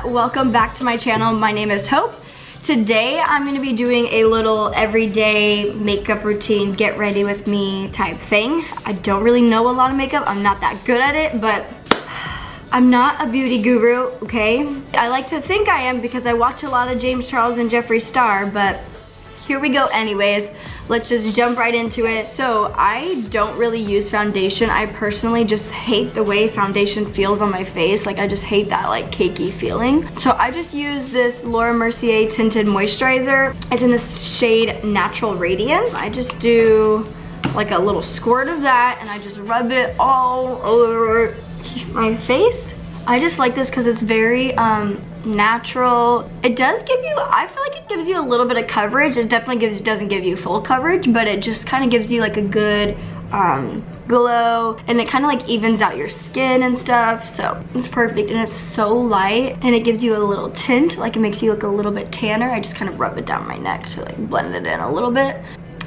welcome back to my channel. My name is Hope. Today I'm going to be doing a little everyday makeup routine, get ready with me type thing. I don't really know a lot of makeup, I'm not that good at it, but I'm not a beauty guru, okay? I like to think I am because I watch a lot of James Charles and Jeffree Star, but here we go anyways. Let's just jump right into it. So I don't really use foundation. I personally just hate the way foundation feels on my face. Like I just hate that like cakey feeling. So I just use this Mercier Tinted moisturizer. It's in the shade Natural Radiance. I just do like a little squirt of that and I just rub it all over my face. I just like this because it's very natural. It does give you, I feel like it gives you a little bit of coverage. It definitely doesn't give you full coverage, but it just kind of gives you like a good glow, and it kind of like evens out your skin and stuff. So it's perfect, and it's so light, and it gives you a little tint, like it makes you look a little bit tanner. I just kind of rub it down my neck to like blend it in a little bit.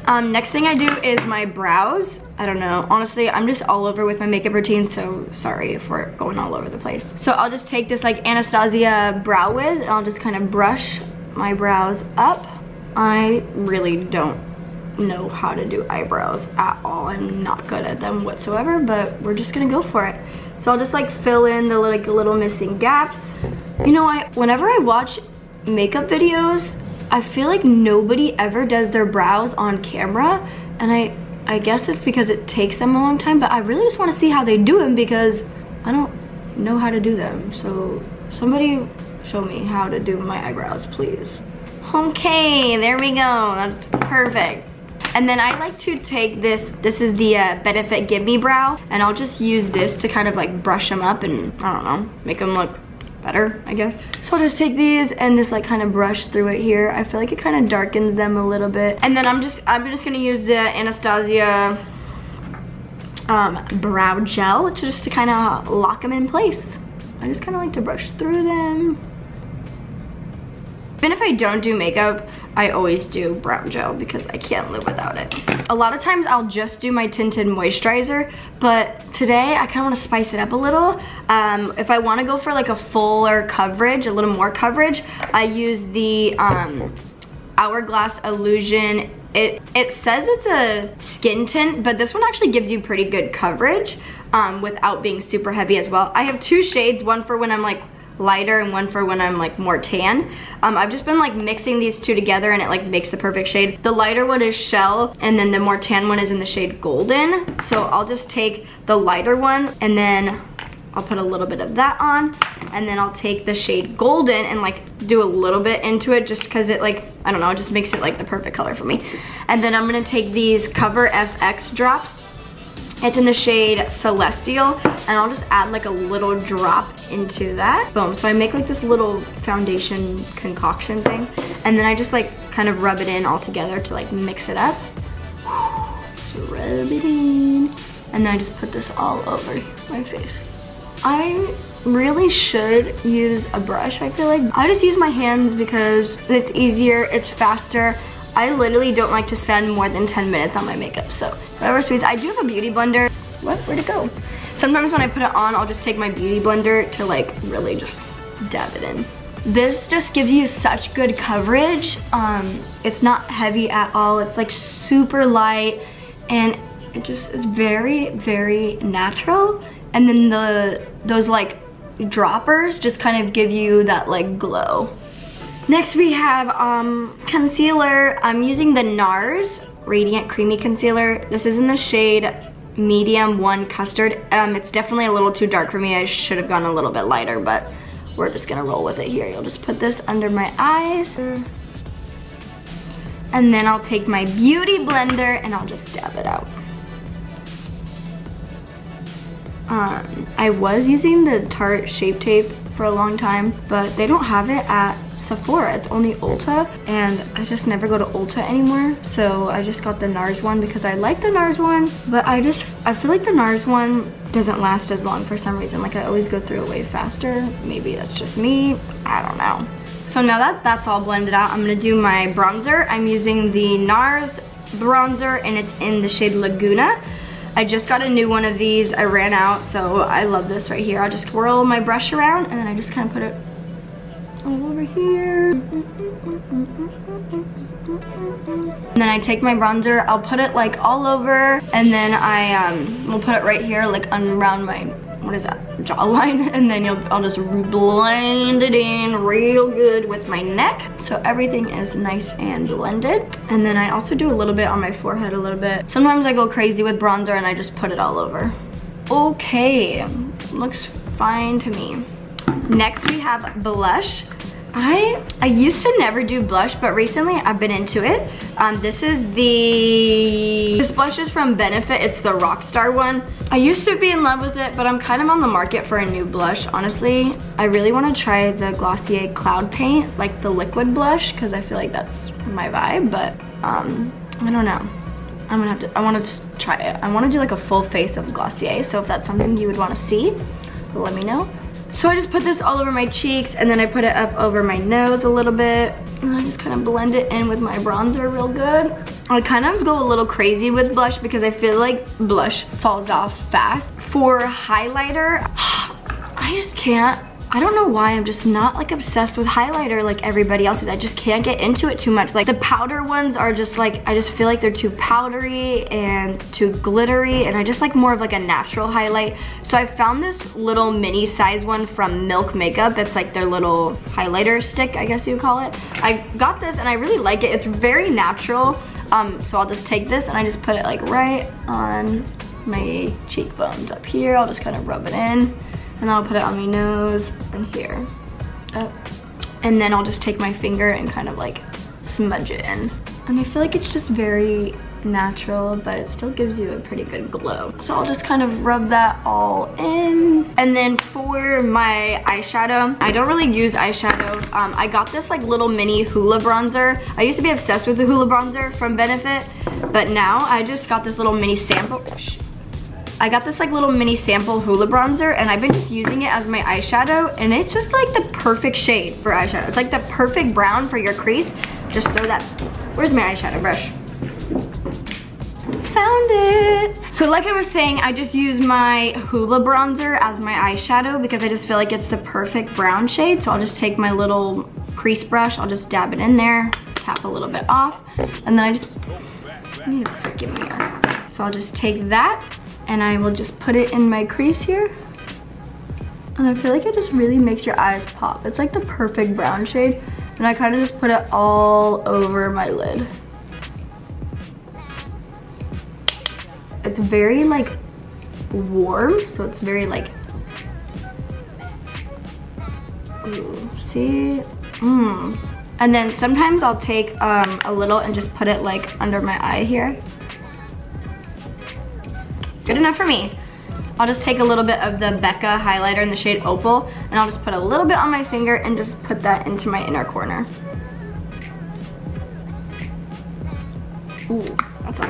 Next thing I do is my brows. I don't know, honestly, I'm just all over with my makeup routine, so sorry if we're going all over the place. So I'll just take this like Anastasia Brow Wiz and I'll just kind of brush my brows up. I really don't know how to do eyebrows at all. I'm not good at them whatsoever, but we're just gonna go for it. So I'll just like fill in the like little missing gaps. You know, whenever I watch makeup videos, I feel like nobody ever does their brows on camera, and I guess it's because it takes them a long time, but I really just want to see how they do them because I don't know how to do them. So somebody show me how to do my eyebrows, please. Okay, there we go, that's perfect. And then I like to take this is the Benefit Give Me Brow, and I'll just use this to kind of like brush them up and, I don't know, make them look better, I guess. So I'll just take these and just like kind of brush through it here. I feel like it kind of darkens them a little bit. And then I'm just gonna use the Anastasia brow gel to kind of lock them in place. I just kind of like to brush through them. Even if I don't do makeup, I always do brow gel because I can't live without it. A lot of times I'll just do my tinted moisturizer, but today I kind of want to spice it up a little. If I want to go for like a fuller coverage, a little more coverage, I use the Hourglass Illusion. It says it's a skin tint, but this one actually gives you pretty good coverage without being super heavy as well. I have two shades, one for when I'm like lighter and one for when I'm like more tan. I've just been like mixing these two together and it like makes the perfect shade. The lighter one is Shell and then the more tan one is in the shade Golden. So I'll just take the lighter one and then I'll put a little bit of that on, and then I'll take the shade Golden and like do a little bit into it just because it like, I don't know, it just makes it like the perfect color for me. And then I'm gonna take these Cover FX drops. It's in the shade Celestial, and I'll just add like a little drop into that. Boom, so I make like this little foundation concoction thing, and then I just like kind of rub it in all together to like mix it up. So rub it in, and then I just put this all over my face. I really should use a brush, I feel like. I just use my hands because it's easier, it's faster. I literally don't like to spend more than 10 minutes on my makeup, so whatever speeds. I do have a beauty blender. Where'd it go? Sometimes when I put it on, I'll just take my beauty blender to like really just dab it in. This just gives you such good coverage. It's not heavy at all. It's like super light, and it just is very, very natural. And then those like droppers just kind of give you that like glow. Next we have concealer. I'm using the Nars Radiant Creamy Concealer. This is in the shade Medium 1 Custard. It's definitely a little too dark for me. I should have gone a little bit lighter, but we're just gonna roll with it here. You'll just put this under my eyes. And then I'll take my beauty blender and I'll just dab it out. I was using the Tarte Shape Tape for a long time, but they don't have it at Sephora. It's only Ulta, and I just never go to Ulta anymore, so I just got the Nars one because I like the Nars one, but I feel like the Nars one doesn't last as long for some reason. Like I always go through it way faster. Maybe that's just me, I don't know. So now that that's all blended out, I'm gonna do my bronzer. I'm using the Nars bronzer, and it's in the shade Laguna. I just got a new one of these. I ran out, so I love this right here. I'll just swirl my brush around and then I just kind of put it over here. And then I take my bronzer, I'll put it like all over, and then I will put it right here, like around my, what is that, jawline, and then I'll just blend it in real good with my neck, so everything is nice and blended. And then I also do a little bit on my forehead, a little bit. Sometimes I go crazy with bronzer and I just put it all over. Okay, looks fine to me. Next we have blush. I used to never do blush, but recently I've been into it. This blush is from Benefit. It's the Rockstar one. I used to be in love with it, but I'm kind of on the market for a new blush, honestly. I really want to try the Glossier Cloud Paint, like the liquid blush, because I feel like that's my vibe, but I don't know. I'm gonna have to, I want to try it. I want to do like a full face of Glossier, so if that's something you would want to see, let me know. So I just put this all over my cheeks, and then I put it up over my nose a little bit, and I just kind of blend it in with my bronzer real good. I kind of go a little crazy with blush because I feel like blush falls off fast. For highlighter, I just can't. I don't know why, I'm just not like obsessed with highlighter like everybody else is. I just can't get into it too much. Like the powder ones are just like, I just feel like they're too powdery and too glittery, and I just like more of like a natural highlight. So I found this little mini size one from Milk Makeup. It's like their little highlighter stick, I guess you would call it. I got this and I really like it. It's very natural. So I'll just take this and I just put it like right on my cheekbones up here. I'll just kind of rub it in. And I'll put it on my nose and here. And then I'll just take my finger and kind of like smudge it in. And I feel like it's just very natural, but it still gives you a pretty good glow. So I'll just kind of rub that all in. And then for my eyeshadow, I don't really use eyeshadow. I got this like little mini hula bronzer. I used to be obsessed with the hula bronzer from Benefit, but now I just got this little mini sample. I got this like little mini sample hula bronzer, and I've been just using it as my eyeshadow, and it's just like the perfect shade for eyeshadow. It's like the perfect brown for your crease. Just throw that, where's my eyeshadow brush? Found it. So like I was saying, I just use my hula bronzer as my eyeshadow because I just feel like it's the perfect brown shade. So I'll just take my little crease brush, I'll just dab it in there, tap a little bit off, and then I need a freaking mirror. So I'll just take that, and I will just put it in my crease here. And I feel like it just really makes your eyes pop. It's like the perfect brown shade. And I kind of just put it all over my lid. It's very like warm, so it's very like, ooh, see? And then sometimes I'll take a little and just put it like under my eye here. Good enough for me. I'll just take a little bit of the Becca highlighter in the shade Opal, and I'll just put a little bit on my finger and just put that into my inner corner. Ooh, that's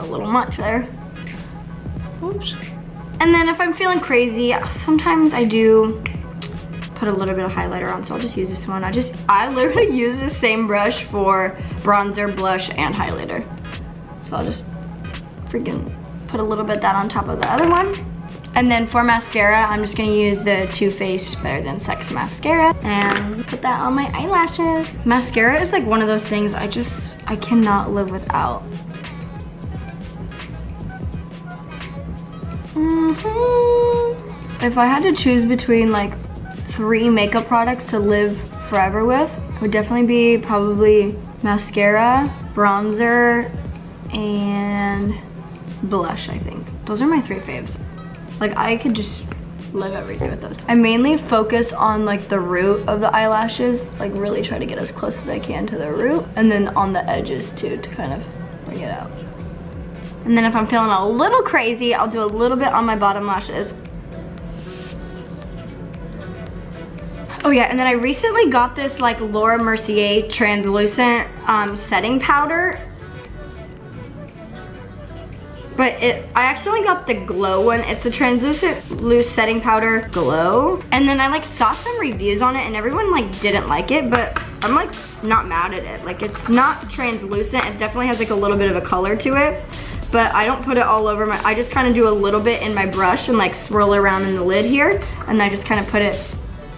a little much there. Oops. And then if I'm feeling crazy, sometimes I do put a little bit of highlighter on, so I'll just use this one. I literally use the same brush for bronzer, blush, and highlighter. So I'll just freaking put a little bit of that on top of the other one. And then for mascara, I'm just gonna use the Too Faced Better Than Sex mascara and put that on my eyelashes. Mascara is like one of those things I cannot live without. If I had to choose between like 3 makeup products to live forever with, it would definitely be probably mascara, bronzer, and blush, I think. Those are my 3 faves. Like I could just live every day with those. I mainly focus on like the root of the eyelashes, like really try to get as close as I can to the root, and then on the edges too to kind of bring it out. And then if I'm feeling a little crazy, I'll do a little bit on my bottom lashes. Oh yeah, and then I recently got this like Laura Mercier translucent setting powder. But I accidentally got the glow one. It's the translucent loose setting powder glow. And then I like saw some reviews on it and everyone like didn't like it, but I'm like not mad at it. Like it's not translucent. It definitely has like a little bit of a color to it, but I don't put it all over I just kind of do a little bit in my brush and like swirl around in the lid here. And I just kind of put it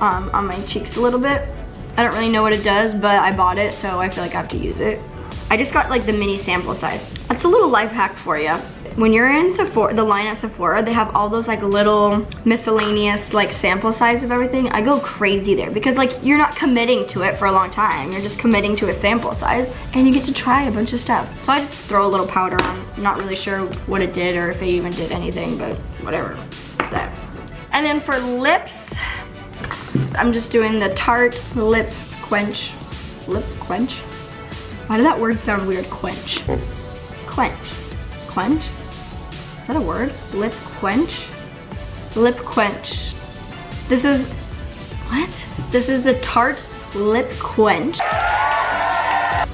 on my cheeks a little bit. I don't really know what it does, but I bought it, so I feel like I have to use it. I just got like the mini sample size. That's a little life hack for you. When you're in Sephora, the line at Sephora, they have all those like little miscellaneous like sample size of everything. I go crazy there because like you're not committing to it for a long time. You're just committing to a sample size and you get to try a bunch of stuff. So I just throw a little powder on. I'm not really sure what it did or if it even did anything, but whatever. It's that. And then for lips, I'm just doing the Tarte Lip Quench. Lip Quench? Why did that word sound weird? Quench. Quench. Quench? Is that a word? Lip Quench? Lip Quench. This is, what? This is the Tarte Lip Quench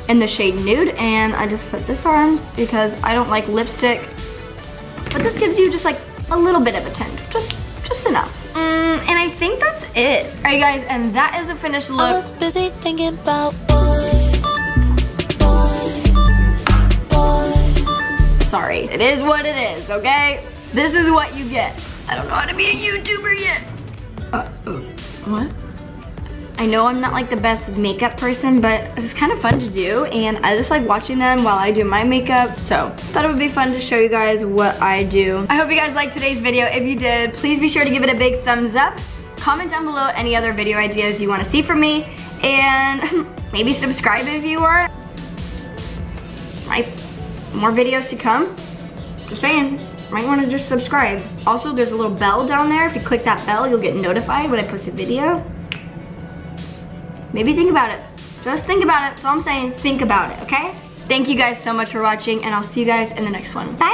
in the shade Nude, and I just put this on because I don't like lipstick. But this gives you just like a little bit of a tint, just enough. And I think that's it. All right guys, and that is the finished look. I was busy thinking about Sorry, it is what it is, okay? This is what you get. I don't know how to be a YouTuber yet. What? I know I'm not like the best makeup person, but it's kind of fun to do, and I just like watching them while I do my makeup, so thought it would be fun to show you guys what I do. I hope you guys liked today's video. If you did, please be sure to give it a big thumbs up. Comment down below any other video ideas you want to see from me, and maybe subscribe if you are. Right? More videos to come. Just saying, might want to just subscribe. Also, there's a little bell down there. If you click that bell, you'll get notified when I post a video. Maybe think about it. Just think about it. That's all I'm saying. Think about it, okay? Thank you guys so much for watching, and I'll see you guys in the next one. Bye!